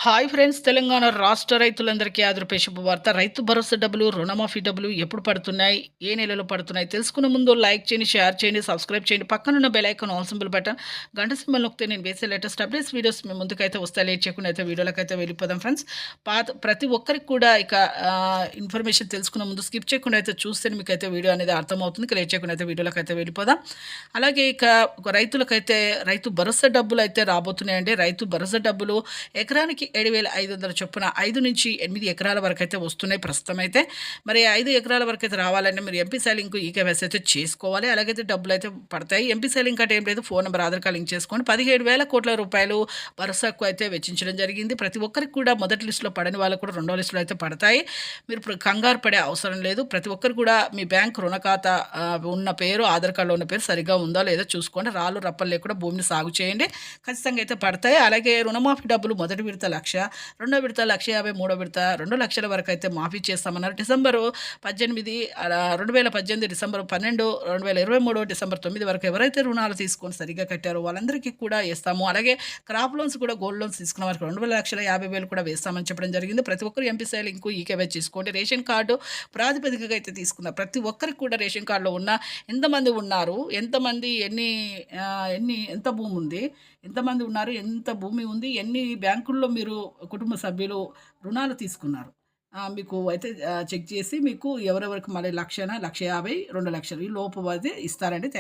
Hi friends! Telangana రాష్ట్ర రైతులందరికీ ఆదరపే శుభవార్త. రైతు భరోసా డబ్బులు, రుణమాఫీ డబ్బులు ఎప్పుడు పడుతున్నాయి? ఏ నెలలో పడుతున్నాయి? తెలుసుకునే ముందు లైక్ చేయండి, షేర్ చేయండి, సబ్స్క్రైబ్ చేయండి. పక్కనున్న bell icon all symbol button గంట సింబల్ నొక్కితే నేను వేసే లేటెస్ట్ అప్డేట్స్ వీడియోస్ మీ ముందుకైతే వస్తాయి. లేట్ చేయకుండా అయితే వీడియోలకైతే వెళ్ళిపోదాం ఫ్రెండ్స్. ప్రతి ఒక్కరికి కూడా ఇక ఇన్ఫర్మేషన్ తెలుసుకునే ముందు స్కిప్ చేయకుండా అయితే చూస్తే మీకైతే వీడియో అనేది అర్థమవుతుంది. ఇక లేట్ చేయకుండా అయితే వీడియోలకైతే వెళ్ళిపోదాం. అలాగే ఇక రైతులకైతే రైతు భరోసా డబ్బులు అయితే రాబోతున్నాయండి. రైతు భరోసా డబ్బులు ఎకరానికి 7,500 చొప్పున 5-8 ఎకరాల వరకు అయితే వస్తున్నాయి ప్రస్తుతం అయితే. మరి 5 ఎకరాల వరకు అయితే రావాలంటే మీరు ఎంపీసీ లింక్ ఈకేవైసీ అయితే చేసుకోవాలి. అలాగైతే డబ్బులు అయితే పడతాయి. ఎంపీసీ లింక్ అంటే ఏం లేదు, phone number, Aadhaar card link చేసుకొని 17,000 కోట్ల రూపాయలు భరోసాకు అయితే వెచ్చించడం జరిగింది. ప్రతి ఒక్కరికి కూడా మొదటి లిస్టులో పడని వాళ్ళకు కూడా రెండో లిస్టులో అయితే పడతాయి. మీరు ఇప్పుడు కంగారు పడే అవసరం లేదు. ప్రతి ఒక్కరు కూడా మీ బ్యాంక్ రుణ ఖాతా ఉన్న పేరు, ఆధార్ కార్డులో ఉన్న పేరు సరిగ్గా ఉందో లేదో చూసుకోండి. రాళ్ళు రప్పలు లేకుండా భూమిని సాగు చేయండి, ఖచ్చితంగా అయితే పడతాయి. అలాగే రుణమాఫీ డబ్బులు మొదటి విడత 1,00,000, రెండో విడత 1,50,000, మూడో విడత 2,00,000 వరకు అయితే మాఫీ చేస్తామన్నారు. డిసెంబరు 18 2018, డిసెంబర్ 12, 2023, డిసెంబర్ 9 వరకు ఎవరైతే రుణాలు తీసుకొని సరిగ్గా కట్టారో వాళ్ళందరికీ కూడా వేస్తాము. అలాగే క్రాప్ లోన్స్ కూడా, గోల్డ్ లోన్స్ తీసుకున్న వారికి 2,50,000 కూడా వేస్తామని చెప్పడం జరిగింది. ప్రతి ఒక్కరు ఎంపీసీ లింక్ ఈకేవైసీ చేసుకోండి. రేషన్ కార్డు ప్రాతిపదికగా అయితే తీసుకున్న ప్రతి ఒక్కరికి కూడా రేషన్ కార్డులో ఉన్న ఎంతమంది ఉన్నారు, ఎంతమంది ఎంత భూమి ఉంది, ఎంతమంది ఉన్నారు, ఎంత భూమి ఉంది, ఎన్ని బ్యాంకుల్లో మీరు కుటుంబ సభ్యులు రుణాలు తీసుకున్నారు, మీకు అయితే చెక్ చేసి మీకు ఎవరెవరికి మళ్ళీ 1,00,000, 1,50,000, 2,00,000 ఈ లోపు అయితే ఇస్తారండి. థ్యాంక్